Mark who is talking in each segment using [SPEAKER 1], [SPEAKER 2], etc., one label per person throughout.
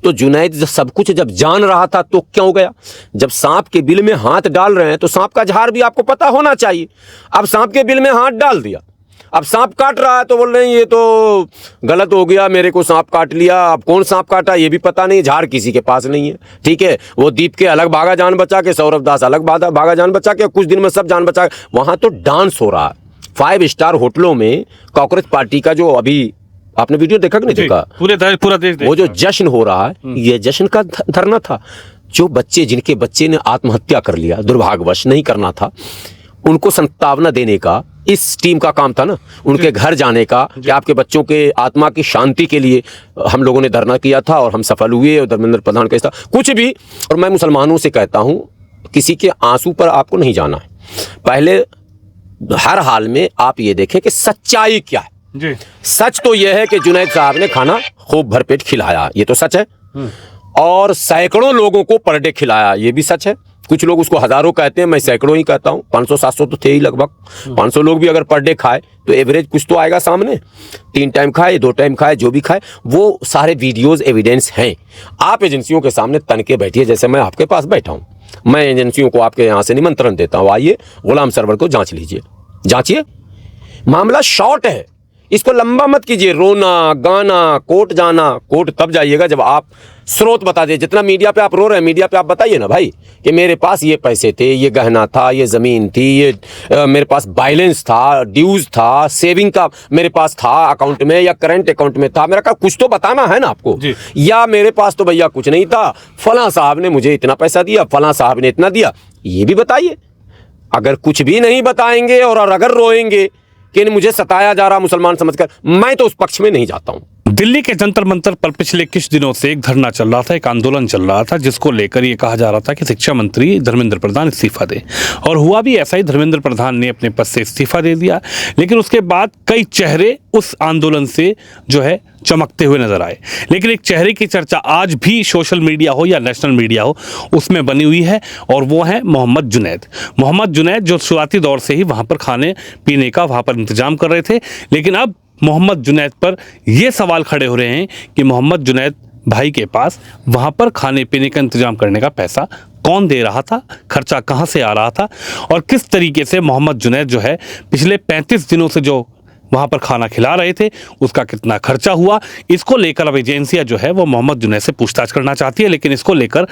[SPEAKER 1] तो जुनैद जब सब कुछ जब जान रहा था तो क्यों गया? जब सांप के बिल में हाथ डाल रहे हैं तो सांप का झाड़ भी आपको पता होना चाहिए। अब सांप के बिल में हाथ डाल दिया, अब सांप काट रहा है तो बोल रहे हैं ये तो गलत हो गया, मेरे को सांप काट लिया। अब कौन सांप काटा ये भी पता नहीं, झाड़ किसी के पास नहीं है। ठीक है, वो दीप के अलग भागा जान बचा के, सौरभ दास अलग भागा जान बचा के, कुछ दिन में सब जान बचा के। वहां तो डांस हो रहा है 5 स्टार होटलों में। कांग्रेस पार्टी का जो अभी आपने वीडियो देखा कि नहीं देखा?
[SPEAKER 2] पूरा देश
[SPEAKER 1] वो जो जश्न हो रहा है ये जश्न का धरना था। जो बच्चे, जिनके बच्चे ने आत्महत्या कर लिया, दुर्भाग्यवश नहीं करना था, उनको संतावना देने का इस टीम का काम था ना, उनके घर जाने का कि आपके बच्चों के आत्मा की शांति के लिए हम लोगों ने धरना किया था और हम सफल हुए। और धर्मेंद्र प्रधान कहता कुछ भी, और मैं मुसलमानों से कहता हूं किसी के आंसू पर आपको नहीं जाना है। पहले हर हाल में आप ये देखें कि सच्चाई क्या है
[SPEAKER 2] जी।
[SPEAKER 1] सच तो यह है कि जुनैद साहब ने खाना खूब भरपेट खिलाया, ये तो सच है, और सैकड़ों लोगों को पर डे खिलाया, ये भी सच है। कुछ लोग उसको हजारों कहते हैं, मैं सैकड़ों ही कहता हूँ। 500-700 तो थे ही लगभग। 500 लोग भी अगर पर डे खाए तो एवरेज कुछ तो आएगा सामने। 3 टाइम खाए, 2 टाइम खाए, जो भी खाए, वो सारे वीडियोज एविडेंस हैं। आप एजेंसियों के सामने तन के बैठिए, जैसे मैं आपके पास बैठा हूँ। मैं एजेंसियों को आपके यहाँ से निमंत्रण देता हूँ, आइए गुलाम सरवर को जांच लीजिए, जांचिए। मामला शॉर्ट है, इसको लंबा मत कीजिए। रोना गाना, कोर्ट जाना, कोर्ट तब जाइएगा जब आप स्रोत बता दिए। जितना मीडिया पे आप रो रहे हैं, मीडिया पे आप बताइए ना भाई कि मेरे पास ये पैसे थे, ये गहना था, ये ज़मीन थी, ये मेरे पास बैलेंस था, ड्यूज था, सेविंग का मेरे पास था अकाउंट में या करंट अकाउंट में था। मेरा कहा कुछ तो बताना है ना आपको, या मेरे पास तो भैया कुछ नहीं था, फलां साहब ने मुझे इतना पैसा दिया, फलां साहब ने इतना दिया, ये भी बताइए। अगर कुछ भी नहीं बताएंगे और अगर रोएंगे कि मुझे सताया जा रहा मुसलमान समझकर, मैं तो उस पक्ष में नहीं जाता हूं।
[SPEAKER 2] दिल्ली के जंतर मंतर पर पिछले कुछ दिनों से एक धरना चल रहा था, एक आंदोलन चल रहा था, जिसको लेकर ये कहा जा रहा था कि शिक्षा मंत्री धर्मेंद्र प्रधान इस्तीफा दें। और हुआ भी ऐसा ही, धर्मेंद्र प्रधान ने अपने पद से इस्तीफा दे दिया। लेकिन उसके बाद कई चेहरे उस आंदोलन से जो है चमकते हुए नजर आए। लेकिन एक चेहरे की चर्चा आज भी सोशल मीडिया हो या नेशनल मीडिया हो उसमें बनी हुई है, और वो है मोहम्मद जुनैद। मोहम्मद जुनैद जो शुरुआती दौर से ही वहाँ पर खाने पीने का वहाँ पर इंतजाम कर रहे थे। लेकिन अब मोहम्मद जुनैद पर ये सवाल खड़े हो रहे हैं कि मोहम्मद जुनैद भाई के पास वहाँ पर खाने पीने का इंतजाम करने का पैसा कौन दे रहा था, खर्चा कहाँ से आ रहा था, और किस तरीके से मोहम्मद जुनैद जो है पिछले 35 दिनों से जो वहाँ पर खाना खिला रहे थे उसका कितना खर्चा हुआ। इसको लेकर अब एजेंसियाँ जो है वो मोहम्मद जुनैद से पूछताछ करना चाहती है। लेकिन इसको लेकर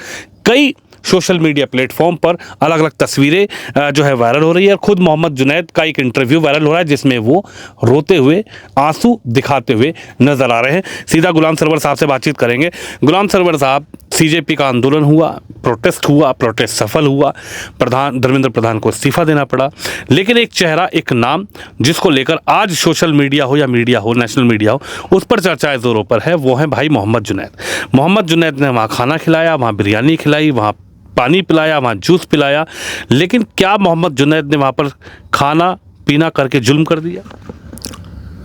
[SPEAKER 2] कई सोशल मीडिया प्लेटफॉर्म पर अलग अलग तस्वीरें जो है वायरल हो रही है। खुद मोहम्मद जुनैद का एक इंटरव्यू वायरल हो रहा है जिसमें वो रोते हुए, आंसू दिखाते हुए नजर आ रहे हैं। सीधा गुलाम सरवर साहब से बातचीत करेंगे। गुलाम सरवर साहब, सीजेपी का आंदोलन हुआ, प्रोटेस्ट सफल हुआ, धर्मेंद्र प्रधान को इस्तीफा देना पड़ा। लेकिन एक चेहरा, एक नाम जिसको लेकर आज सोशल मीडिया हो या मीडिया हो, नेशनल मीडिया हो, उस पर चर्चाएं जोरों पर है, वो है भाई मोहम्मद जुनैद। मोहम्मद जुनैद ने वहाँ खाना खिलाया, वहाँ बिरयानी खिलाई, वहाँ पानी पिलाया, वहाँ जूस पिलाया। लेकिन क्या मोहम्मद जुनैद ने वहाँ पर खाना पीना करके जुल्म कर दिया?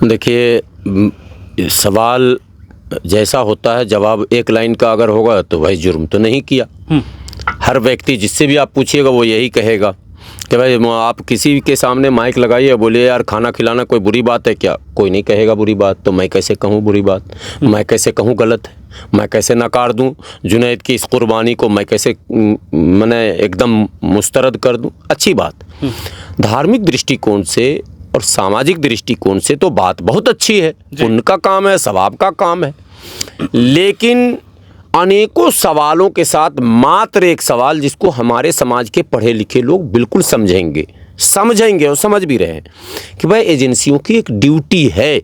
[SPEAKER 1] देखिए, सवाल जैसा होता है, जवाब एक लाइन का अगर होगा तो भाई जुर्म तो नहीं किया। हर व्यक्ति जिससे भी आप पूछिएगा वो यही कहेगा कि भाई आप किसी के सामने माइक लगाइए, बोलिए यार खाना खिलाना कोई बुरी बात है क्या? कोई नहीं कहेगा बुरी बात। तो मैं कैसे कहूँ बुरी बात? मैं कैसे कहूँ गलत है? मैं कैसे नकार दूँ जुनैद की इस कुर्बानी को? मैं कैसे मैंने एकदम मुस्तरद कर दूँ? अच्छी बात। धार्मिक दृष्टिकोण से और सामाजिक दृष्टिकोण से तो बात बहुत अच्छी है, उनका काम है, सवाब का काम है। लेकिन अनेकों सवालों के साथ मात्र एक सवाल जिसको हमारे समाज के पढ़े लिखे लोग बिल्कुल समझेंगे और समझ भी रहे हैं कि भाई एजेंसियों की एक ड्यूटी है,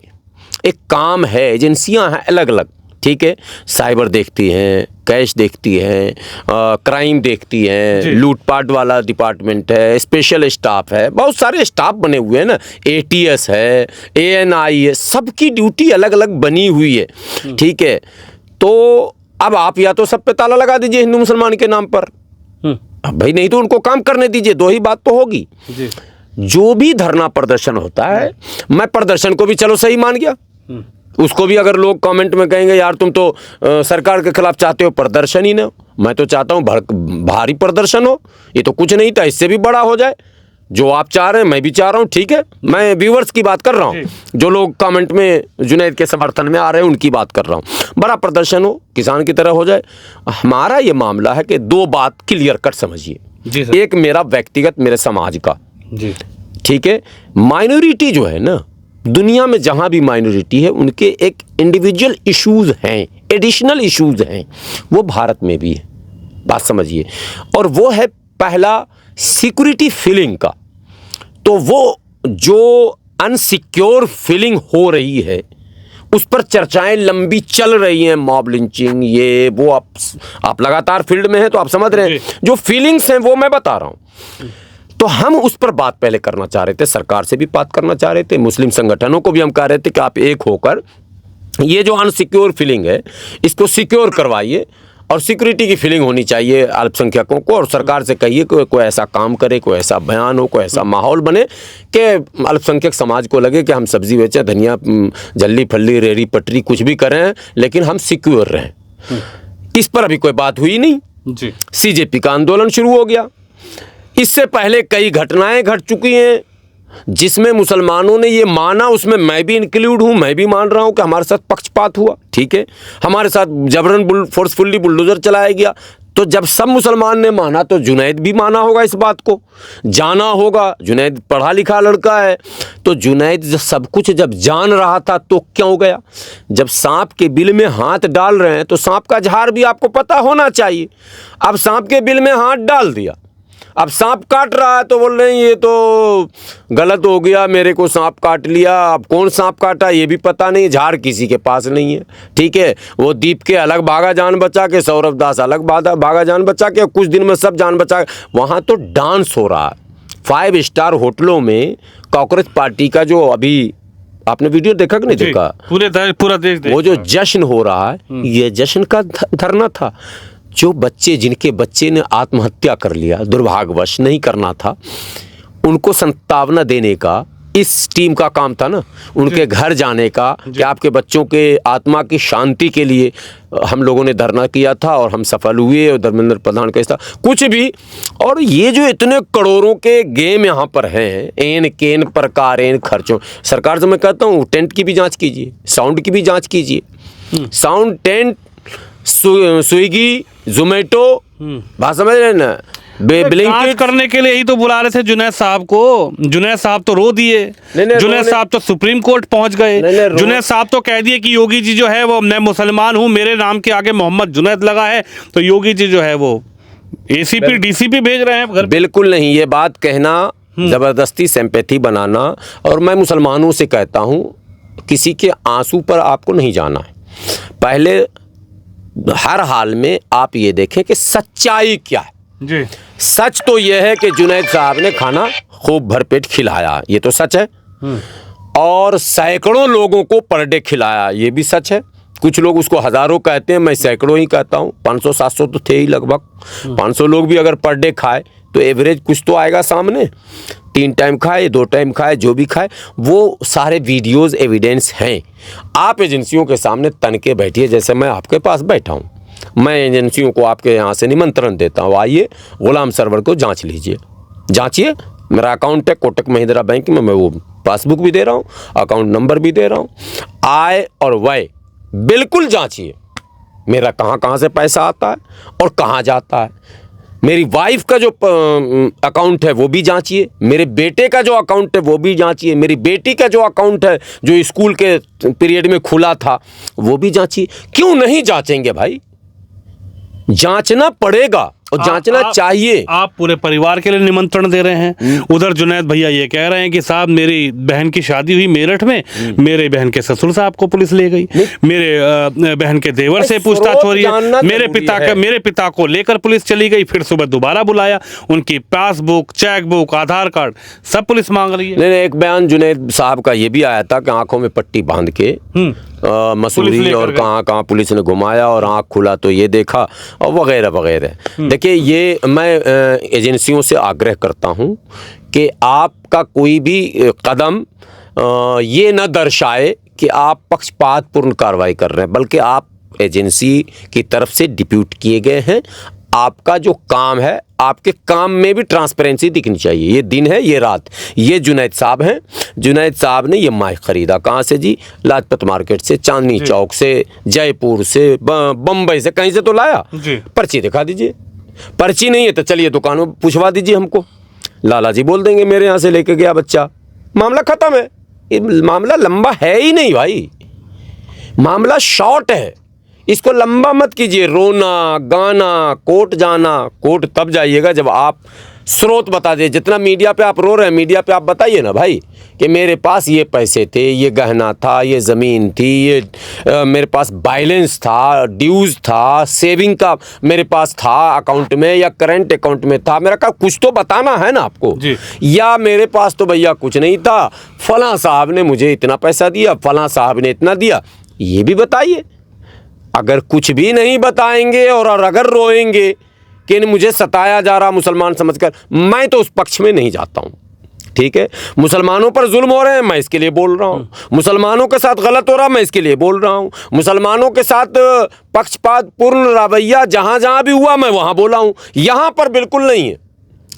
[SPEAKER 1] एक काम है। एजेंसियां हैं अलग अलग, ठीक है, साइबर देखती हैं, कैश देखती हैं, क्राइम देखती हैं, लूटपाट वाला डिपार्टमेंट है, स्पेशल स्टाफ है, बहुत सारे स्टाफ बने हुए हैं ना, ATS है, ANI है, सबकी ड्यूटी अलग अलग बनी हुई है, ठीक है। तो अब आप या तो सब पे ताला लगा दीजिए हिंदू मुसलमान के नाम पर, अब भाई नहीं तो उनको काम करने दीजिए, दो ही बात तो होगी। जो भी धरना प्रदर्शन होता है, मैं प्रदर्शन को भी चलो सही मान गया, उसको भी अगर लोग कमेंट में कहेंगे यार तुम तो सरकार के खिलाफ चाहते हो, प्रदर्शन ही ना हो। मैं तो चाहता हूँ भारी प्रदर्शन हो, ये तो कुछ नहीं था, इससे भी बड़ा हो जाए। जो आप चाह रहे हैं मैं भी चाह रहा हूँ, ठीक है, मैं व्यूवर्स की बात कर रहा हूँ, जो लोग कमेंट में जुनैद के समर्थन में आ रहे हैं उनकी बात कर रहा हूँ। बड़ा प्रदर्शन हो, किसान की तरह हो जाए। हमारा ये मामला है कि दो बात क्लियर कट समझिए। एक मेरा व्यक्तिगत, मेरे समाज का, ठीक है। माइनॉरिटी जो है ना, दुनिया में जहाँ भी माइनॉरिटी है उनके एक इंडिविजुअल इश्यूज हैं, एडिशनल इश्यूज हैं, वो भारत में भी है, बात समझिए। और वो है पहला सिक्योरिटी फीलिंग का। तो वो जो अनसिक्योर फीलिंग हो रही है उस पर चर्चाएं लंबी चल रही हैं, मॉब लिंचिंग, ये वो, आप लगातार फील्ड में हैं तो आप समझ रहे हैं जो फीलिंग्स हैं वो मैं बता रहा हूं। तो हम उस पर बात पहले करना चाह रहे थे, सरकार से भी बात करना चाह रहे थे, मुस्लिम संगठनों को भी हम कह रहे थे कि आप एक होकर ये जो अनसिक्योर फीलिंग है इसको सिक्योर करवाइए, और सिक्योरिटी की फीलिंग होनी चाहिए अल्पसंख्यकों को। और सरकार से कहिए कि कोई ऐसा काम करे, कोई ऐसा बयान हो, कोई ऐसा माहौल बने कि अल्पसंख्यक समाज को लगे कि हम सब्जी बेचें, धनिया, जल्ली फल्ली, रेड़ी पटरी कुछ भी करें, लेकिन हम सिक्योर रहें। इस पर अभी कोई बात हुई नहीं जी। CJP का आंदोलन शुरू हो गया। इससे पहले कई घटनाएं घट चुकी हैं जिसमें मुसलमानों ने ये माना, उसमें मैं भी इंक्लूड हूँ, मैं भी मान रहा हूँ कि हमारे साथ पक्षपात हुआ, ठीक है, हमारे साथ जबरन फोर्सफुल्ली बुलडोजर चलाया गया। तो जब सब मुसलमान ने माना तो जुनैद भी माना होगा, इस बात को जाना होगा। जुनैद पढ़ा लिखा लड़का है, तो जुनैद सब कुछ जब जान रहा था तो क्यों गया? जब सांप के बिल में हाथ डाल रहे हैं तो सांप का झाड़ भी आपको पता होना चाहिए। अब सांप के बिल में हाथ डाल दिया, अब सांप काट रहा है तो बोल रहे हैं ये तो गलत हो गया, मेरे को सांप काट लिया। अब कौन सांप काटा ये भी पता नहीं, झाड़ किसी के पास नहीं है, ठीक है। वो दीप के अलग भागा जान बचा के, सौरभ दास अलग भागा जान बचा के, कुछ दिन में सब जान बचा के। वहाँ तो डांस हो रहा है 5 स्टार होटलों में। कांग्रेस पार्टी का जो अभी आपने वीडियो देखा कि नहीं देखा,
[SPEAKER 2] पूरा देश
[SPEAKER 1] वो जो जश्न हो रहा है, ये जश्न का धरना था। जो बच्चे, जिनके बच्चे ने आत्महत्या कर लिया, दुर्भाग्यवश, नहीं करना था, उनको संतावना देने का इस टीम का काम था ना, उनके घर जाने का, कि आपके बच्चों के आत्मा की शांति के लिए हम लोगों ने धरना किया था और हम सफल हुए। और धर्मेंद्र प्रधान का था कुछ भी। और ये जो इतने करोड़ों के गेम यहाँ पर हैं, एन केन प्रकार एन खर्चों, सरकार से मैं कहता हूँ टेंट की भी जाँच कीजिए, साउंड की भी जाँच कीजिए। साउंड, टेंट, स्विगी, जोमेटो, बात समझ रहे हैं ना,
[SPEAKER 2] जांच करने के लिए ही तो बुला रहे थे जुनैद साहब को। जुनैद साहब तो रो दिए, जुनैद साहब तो सुप्रीम कोर्ट पहुंच गए। जुनैद साहब तो कह दिए कि योगी जी जो है वो, मैं मुसलमान हूं, मेरे नाम के आगे मोहम्मद जुनैद लगा है, तो योगी जी जो है वो ACP DCP भेज रहे हैं घर।
[SPEAKER 1] बिल्कुल नहीं, ये बात कहना जबरदस्ती सिंपैथी बनाना। और मैं मुसलमानों से कहता हूं किसी के आंसू पर आपको नहीं जाना है। पहले हर हाल में आप ये देखें कि सच्चाई क्या है जी। सच तो यह है कि जुनैद साहब ने खाना खूब भरपेट खिलाया, ये तो सच है। और सैकड़ों लोगों को पर डे खिलाया, ये भी सच है। कुछ लोग उसको हजारों कहते हैं, मैं सैकड़ों ही कहता हूँ। 500-700 तो थे ही लगभग। 500 लोग भी अगर पर डे खाए तो एवरेज कुछ तो आएगा सामने। 3 टाइम खाए, 2 टाइम खाए, जो भी खाए, वो सारे वीडियोस एविडेंस हैं। आप एजेंसियों के सामने तन के बैठिए, जैसे मैं आपके पास बैठा हूँ। मैं एजेंसियों को आपके यहाँ से निमंत्रण देता हूँ, आइए गुलाम सरवर को जांच लीजिए, जांचिए। मेरा अकाउंट है कोटक महिंद्रा बैंक में, मैं वो पासबुक भी दे रहा हूँ, अकाउंट नंबर भी दे रहा हूँ। आय और व्यय बिल्कुल जांचिए, मेरा कहाँ कहाँ से पैसा आता है और कहाँ जाता है। मेरी वाइफ का जो अकाउंट है वो भी जांचिए, मेरे बेटे का जो अकाउंट है वो भी जांचिए, मेरी बेटी का जो अकाउंट है जो स्कूल के पीरियड में खुला था वो भी जांचिए। क्यों नहीं जांचेंगे भाई? जांचना पड़ेगा और जांचना चाहिए।
[SPEAKER 2] आप पूरे परिवार के लिए निमंत्रण दे रहे हैं। उधर जुनैद भैया ये कह रहे हैं कि साहब मेरी बहन की शादी हुई मेरठ में, मेरे बहन के ससुर साहब को पुलिस ले गई, मेरे बहन के देवर से पूछताछ हो रही है, मेरे पिता को लेकर पुलिस चली गई, फिर सुबह दोबारा बुलाया, उनकी पासबुक, चेकबुक, आधार कार्ड सब पुलिस मांग रही है।
[SPEAKER 1] नहीं, एक बयान जुनैद साहब का ये भी आया था कि आंखों में पट्टी बांध के मसूरी और कहाँ कहाँ पुलिस ने घुमाया और आँख खुला तो ये देखा और वगैरह वगैरह। देखिए, ये मैं एजेंसियों से आग्रह करता हूँ कि आपका कोई भी कदम ये न दर्शाए कि आप पक्षपातपूर्ण कार्रवाई कर रहे हैं, बल्कि आप एजेंसी की तरफ से डिप्यूट किए गए हैं। आपका जो काम है आपके काम में भी ट्रांसपेरेंसी दिखनी चाहिए। ये दिन है, ये रात। ये जुनैद साहब हैं। जुनैद साहब ने ये माइक ख़रीदा कहाँ से जी? लाजपत मार्केट से, चांदनी चौक से, जयपुर से, बम्बई से, कहीं से तो लाया। पर्ची दिखा दीजिए। पर्ची नहीं है तो चलिए दुकान में पूछवा दीजिए हमको। लाला जी बोल देंगे मेरे यहाँ से लेके गया बच्चा, मामला ख़त्म है। ये मामला लंबा है ही नहीं भाई, मामला शॉर्ट है। इसको लंबा मत कीजिए। रोना गाना, कोर्ट जाना, कोर्ट तब जाइएगा जब आप स्रोत बता दे। जितना मीडिया पे आप रो रहे हैं, मीडिया पे आप बताइए ना भाई कि मेरे पास ये पैसे थे, ये गहना था, ये ज़मीन थी, ये मेरे पास बैलेंस था, ड्यूज़ था, सेविंग का मेरे पास था अकाउंट में या करंट अकाउंट में था। मेरा का कुछ तो बताना है ना आपको। या मेरे पास तो भैया कुछ नहीं था, फलां साहब ने मुझे इतना पैसा दिया, फलां साहब ने इतना दिया, ये भी बताइए। अगर कुछ भी नहीं बताएंगे और अगर रोएंगे कि मुझे सताया जा रहा मुसलमान समझकर, मैं तो उस पक्ष में नहीं जाता हूँ। ठीक है, मुसलमानों पर जुल्म हो रहे हैं, मैं इसके लिए बोल रहा हूँ। मुसलमानों के साथ गलत हो रहा, मैं इसके लिए बोल रहा हूँ। मुसलमानों के साथ पक्षपात पूर्ण रवैया जहाँ जहाँ भी हुआ मैं वहाँ बोला हूँ। यहाँ पर बिल्कुल नहीं है।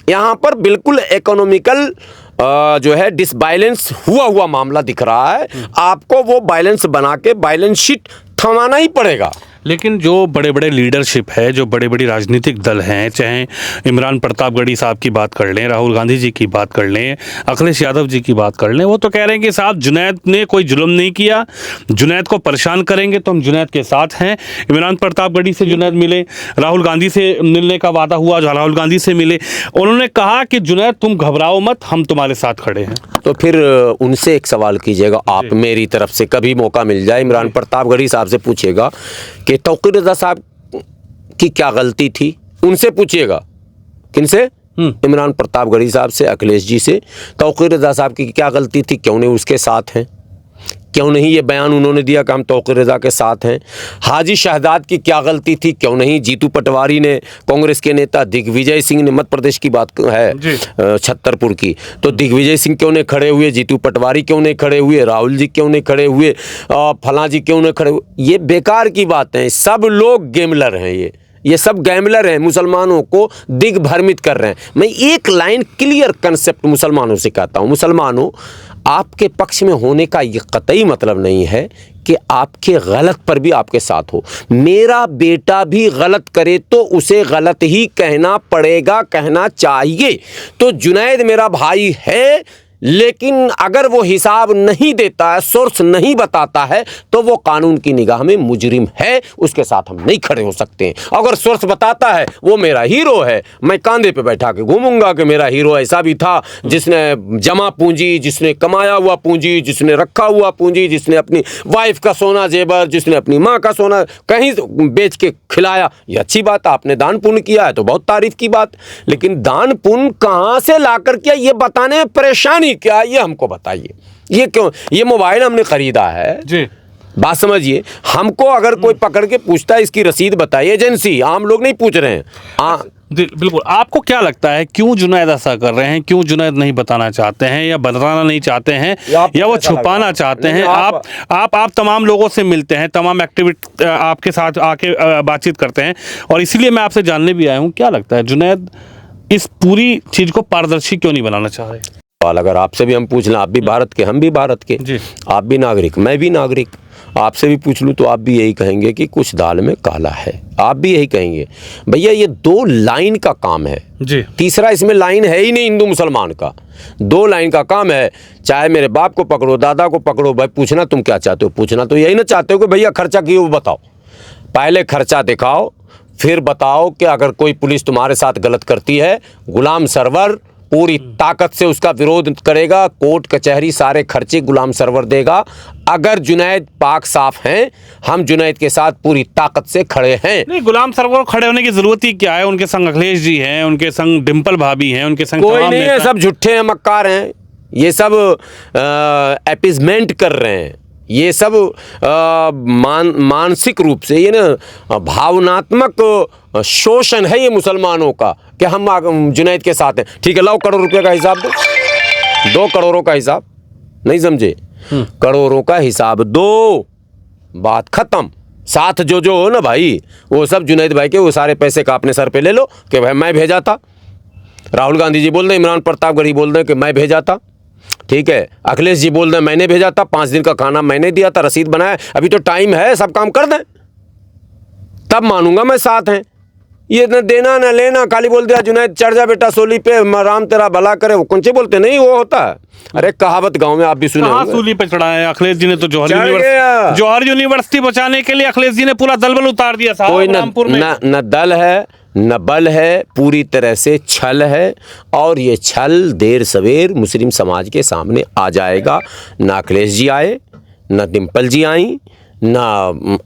[SPEAKER 1] यहाँ पर बिल्कुल इकोनॉमिकल जो है डिसबैलेंस हुआ मामला दिख रहा है। आपको वो बैलेंस बना के बैलेंस शीट थमाना ही पड़ेगा।
[SPEAKER 2] लेकिन जो बड़े बड़े लीडरशिप है, जो बड़े बड़ी राजनीतिक दल हैं, चाहे इमरान प्रतापगढ़ी साहब की बात कर लें, राहुल गांधी जी की बात कर लें, अखिलेश यादव जी की बात कर लें, वो तो कह रहे हैं कि साहब जुनैद ने कोई जुल्म नहीं किया, जुनैद को परेशान करेंगे तो हम जुनैद के साथ हैं। इमरान प्रतापगढ़ी से जुनैद मिले, राहुल गांधी से मिलने का वादा हुआ, राहुल गांधी से मिले, उन्होंने कहा कि जुनैद तुम घबराओ मत, हम तुम्हारे साथ खड़े हैं।
[SPEAKER 1] तो फिर उनसे एक सवाल कीजिएगा आप, मेरी तरफ से कभी मौका मिल जाए, इमरान प्रतापगढ़ी साहब से पूछिएगा कि तौकीर रज़ा साहब की क्या गलती थी। उनसे पूछिएगा। किनसे? इमरान प्रतापगढ़ी साहब से, अखिलेश जी से। तौकीर रज़ा साहब की क्या गलती थी, क्यों नहीं उसके साथ हैं? क्यों नहीं ये बयान उन्होंने दिया कि हम तौकीर रज़ा के साथ हैं? हाजी शहजाद की क्या गलती थी, क्यों नहीं जीतू पटवारी ने, कांग्रेस के नेता दिग्विजय सिंह ने, मध्य प्रदेश की बात है छतरपुर की, तो दिग्विजय सिंह क्यों नहीं खड़े हुए, जीतू पटवारी क्यों नहीं खड़े हुए, राहुल जी क्यों नहीं खड़े हुए, फलां जी क्यों नहीं खड़े हुए? ये बेकार की बात है। सब लोग गेमलर हैं, ये सब गैमलर हैं, मुसलमानों को दिग्भ्रमित कर रहे हैं। मैं एक लाइन क्लियर कंसेप्ट मुसलमानों से कहता हूँ, मुसलमानों, आपके पक्ष में होने का ये कतई मतलब नहीं है कि आपके गलत पर भी आपके साथ हो। मेरा बेटा भी गलत करे तो उसे गलत ही कहना पड़ेगा, कहना चाहिए। तो जुनैद मेरा भाई है, लेकिन अगर वो हिसाब नहीं देता है, सोर्स नहीं बताता है, तो वो कानून की निगाह में मुजरिम है, उसके साथ हम नहीं खड़े हो सकते हैं। अगर सोर्स बताता है वो मेरा हीरो है, मैं कांधे पे बैठा के घूमूंगा कि मेरा हीरो ऐसा भी था जिसने जमा पूंजी, जिसने कमाया हुआ पूंजी, जिसने रखा हुआ पूंजी, जिसने अपनी वाइफ का सोना जेवर, जिसने अपनी माँ का सोना कहीं बेच के खिलाया। ये अच्छी बात, आपने दान पुण्य किया है तो बहुत तारीफ की बात, लेकिन दान पुण्य कहाँ से लाकर किया ये बताने में परेशानी क्या, ये हमको बताइए। ये क्यों, ये मोबाइल हमने खरीदा है जी, बात समझिए। हमको अगर कोई पकड़ के पूछता है इसकी रसीद बताइए, एजेंसी, आम लोग नहीं पूछ रहे हैं।
[SPEAKER 2] बिल्कुल। आपको क्या लगता है क्यों जुनैद ऐसा कर रहे हैं? क्यों जुनैद नहीं बताना चाहते हैं, या बताना नहीं चाहते हैं, या वो छुपाना चाहते हैं? आप तमाम लोगों से मिलते हैं, तमाम एक्टिविटी आपके साथ आके बातचीत करते हैं, और इसीलिए मैं आपसे जानने भी आया हूँ, क्या लगता है जुनैद इस पूरी चीज को पारदर्शी क्यों नहीं बनाना चाह रहे?
[SPEAKER 1] अगर आपसे भी हम पूछ लें, आप भी भारत के, हम भी भारत के, आप भी नागरिक, मैं भी नागरिक, आपसे भी पूछ लूँ तो आप भी यही कहेंगे कि कुछ दाल में काला है। आप भी यही कहेंगे। भैया ये 2 लाइन का काम है जी, तीसरा इसमें लाइन है ही नहीं हिंदू मुसलमान का। 2 लाइन का काम है। चाहे मेरे बाप को पकड़ो, दादा को पकड़ो, भाई पूछना तुम क्या चाहते हो, पूछना तो यही ना चाहते हो कि भैया खर्चा किए वो बताओ। पहले खर्चा दिखाओ, फिर बताओ कि अगर कोई पुलिस तुम्हारे साथ गलत करती है, गुलाम सरवर पूरी ताकत से उसका विरोध करेगा, कोर्ट कचहरी सारे खर्चे गुलाम सरवर देगा। अगर जुनैद पाक साफ हैं, हम जुनैद के साथ पूरी ताकत से खड़े हैं।
[SPEAKER 2] नहीं, गुलाम सरवर खड़े होने की जरूरत ही क्या है? उनके संग अखिलेश जी हैं, उनके संग डिम्पल भाभी हैं, उनके संग
[SPEAKER 1] कोई नहीं है, सब झूठे हैं, मक्कार हैं, ये सब एपिजमेंट कर रहे हैं, ये सब मानसिक रूप से, ये ना भावनात्मक शोषण है ये मुसलमानों का कि हम जुनैद के साथ हैं। ठीक है, लाओ करोड़ रुपए का हिसाब दो, 2 करोड़ों का हिसाब, नहीं समझे, करोड़ों का हिसाब दो, बात खत्म। साथ जो हो ना भाई, वो सब जुनैद भाई के, वो सारे पैसे का अपने सर पे ले लो कि भाई मैं भेजा था। राहुल गांधी जी बोल रहे हैं, इमरान प्रतापगढ़ी बोल रहे हैं कि मैं भेजा था, ठीक है। अखिलेश जी बोल रहे हैं मैंने भेजा था, 5 दिन का खाना मैंने दिया था, रसीद बनाया। अभी तो टाइम है, सब काम कर दें, तब मानूंगा मैं साथ हैं। ये न देना न लेना, खाली बोल दिया जुनैद चढ़ जा बेटा सोली पे, राम तेरा भला करे, वो कौन से बोलते नहीं, वो होता है। अरे कहावत गांव में आप भी सुने होंगे।
[SPEAKER 2] सूली पे चढ़ा है अखिलेश जी ने तो
[SPEAKER 1] गया।
[SPEAKER 2] जौहर यूनिवर्सिटी बचाने के लिए अखिलेश जी ने पूरा दलबल उतार दिया साहब।
[SPEAKER 1] कोई
[SPEAKER 2] रामपुर में
[SPEAKER 1] न दल है न बल है, पूरी तरह से छल है। और ये छल देर सवेर मुस्लिम समाज के सामने आ जाएगा। ना अखिलेश जी आए, ना डिम्पल जी आई, ना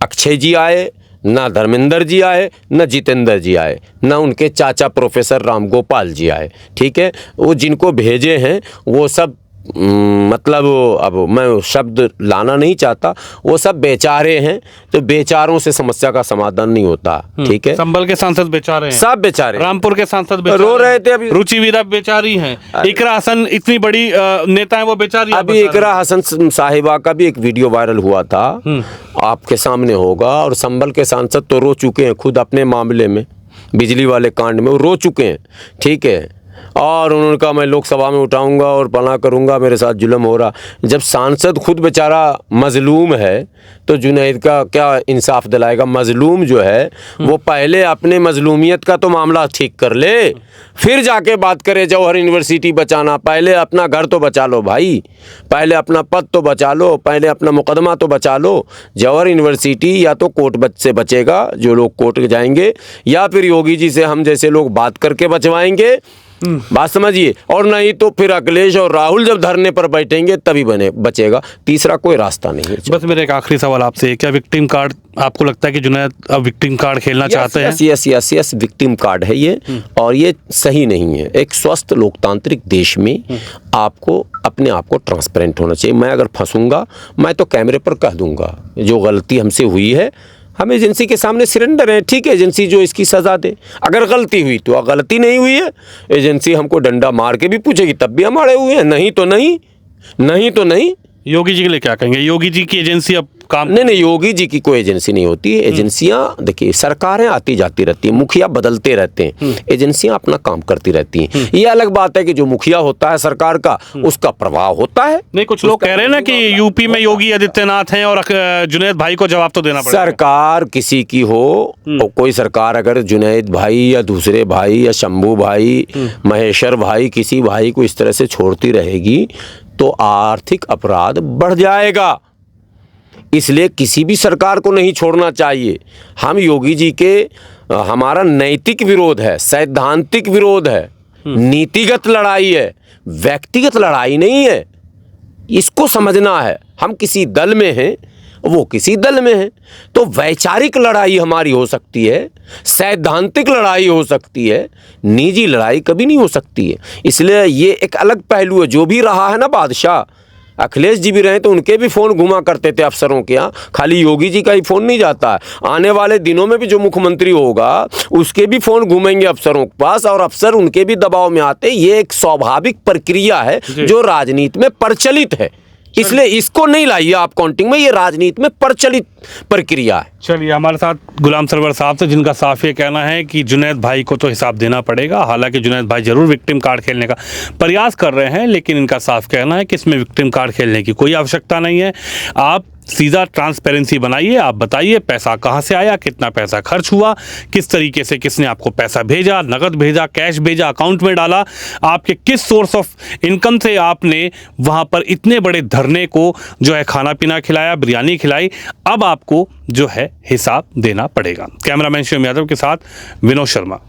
[SPEAKER 1] अक्षय जी आए, ना धर्मेंद्र जी आए, ना जितेंद्र जी आए, ना उनके चाचा प्रोफेसर राम गोपाल जी आए, ठीक है। वो जिनको भेजे हैं वो सब मतलब अब मैं शब्द लाना नहीं चाहता, वो सब बेचारे हैं। तो बेचारों से समस्या का समाधान नहीं होता, ठीक है।
[SPEAKER 2] संभल के सांसद बेचारे हैं,
[SPEAKER 1] सब बेचारे,
[SPEAKER 2] रामपुर के सांसद बेचारे
[SPEAKER 1] रो रहे थे अभी।
[SPEAKER 2] रुचि वीरा बेचारी हैं, इकरा हसन इतनी बड़ी नेता है वो बेचारी।
[SPEAKER 1] अभी इकरा हसन साहिबा का भी एक वीडियो वायरल हुआ था, आपके सामने होगा। और संभल के सांसद तो रो चुके हैं खुद अपने मामले में, बिजली वाले कांड में वो रो चुके हैं, ठीक है। और उन्होंने कहा मैं लोकसभा में उठाऊंगा और पना करूंगा, मेरे साथ जुल्म हो रहा। जब सांसद खुद बेचारा मजलूम है तो जुनैद का क्या इंसाफ दिलाएगा। मजलूम जो है वो पहले अपने मजलूमियत का तो मामला ठीक कर ले, फिर जाके बात करे जौहर यूनिवर्सिटी बचाना। पहले अपना घर तो बचा लो भाई, पहले अपना पद तो बचा लो, पहले अपना मुकदमा तो बचा लो। जौहर यूनिवर्सिटी या तो कोर्ट से बचेगा, जो लोग कोर्ट जाएंगे, या फिर योगी जी से हम जैसे लोग बात करके बचवाएंगे, बात समझिए। और नहीं तो फिर अखिलेश और राहुल जब धरने पर बैठेंगे तभी बचेगा, तीसरा कोई रास्ता नहीं है।
[SPEAKER 2] बस मेरा एक आखिरी सवाल आपसे, क्या विक्टिम कार्ड आपको लगता है कि जुनैद अब विक्टिम कार्ड खेलना चाहते हैं?
[SPEAKER 1] यस, विक्टिम कार्ड है ये, और ये सही नहीं है। एक स्वस्थ लोकतांत्रिक देश में आपको अपने आप को ट्रांसपेरेंट होना चाहिए। मैं अगर फंसूंगा मैं तो कैमरे पर कह दूंगा जो गलती हमसे हुई है, हम एजेंसी के सामने सरेंडर हैं, ठीक है। एजेंसी जो इसकी सज़ा दे, अगर गलती हुई तो गलती नहीं हुई है, एजेंसी हमको डंडा मार के भी पूछेगी तब भी हम अड़े हुए हैं, नहीं तो नहीं, नहीं तो नहीं।
[SPEAKER 2] योगी जी के लिए क्या कहेंगे? योगी जी की एजेंसी अब काम
[SPEAKER 1] नहीं, योगी जी की कोई एजेंसी नहीं होती है। एजेंसियां देखिए, सरकारें आती जाती रहती हैं, मुखिया बदलते रहते हैं, एजेंसियां अपना काम करती रहती हैं। ये अलग बात है कि जो मुखिया होता है सरकार का, उसका प्रभाव होता है।
[SPEAKER 2] नहीं, कुछ लोग कह रहे हैं ना कि यूपी में योगी आदित्यनाथ हैं और जुनैद भाई को जवाब तो देना पड़ेगा।
[SPEAKER 1] सरकार किसी की हो, और कोई सरकार अगर जुनैद भाई या दूसरे भाई या शंभू भाई, महेश्वर भाई, किसी भाई को इस तरह से छोड़ती रहेगी तो आर्थिक अपराध बढ़ जाएगा। इसलिए किसी भी सरकार को नहीं छोड़ना चाहिए। हम योगी जी के, हमारा नैतिक विरोध है, सैद्धांतिक विरोध है, नीतिगत लड़ाई है, व्यक्तिगत लड़ाई नहीं है। इसको समझना है। हम किसी दल में हैं, वो किसी दल में है, तो वैचारिक लड़ाई हमारी हो सकती है, सैद्धांतिक लड़ाई हो सकती है, निजी लड़ाई कभी नहीं हो सकती है। इसलिए ये एक अलग पहलू है। जो भी रहा है ना बादशाह, अखिलेश जी भी रहे तो उनके भी फ़ोन घुमा करते थे अफसरों के यहाँ, खाली योगी जी का ही फ़ोन नहीं जाता है। आने वाले दिनों में भी जो मुख्यमंत्री होगा उसके भी फ़ोन घूमेंगे अफसरों के पास, और अफसर उनके भी दबाव में आते। ये एक स्वाभाविक प्रक्रिया है जो राजनीति में प्रचलित है। इसलिए इसको नहीं लाइए आप काउंटिंग में, ये राजनीति में प्रचलित प्रक्रिया है।
[SPEAKER 2] चलिए, हमारे साथ गुलाम सरवर साहब थे, जिनका साफ ये कहना है कि जुनैद भाई को तो हिसाब देना पड़ेगा। हालांकि जुनैद भाई जरूर विक्टिम कार्ड खेलने का प्रयास कर रहे हैं, लेकिन इनका साफ कहना है कि इसमें विक्टिम कार्ड खेलने की कोई आवश्यकता नहीं है। आप सीधा ट्रांसपेरेंसी बनाइए, आप बताइए पैसा कहाँ से आया, कितना पैसा खर्च हुआ, किस तरीके से किसने आपको पैसा भेजा, नगद भेजा, कैश भेजा, अकाउंट में डाला, आपके किस सोर्स ऑफ इनकम से आपने वहाँ पर इतने बड़े धरने को जो है खाना पीना खिलाया, बिरयानी खिलाई। अब आपको जो है हिसाब देना पड़ेगा। कैमरामैन शिवम यादव के साथ विनोद शर्मा।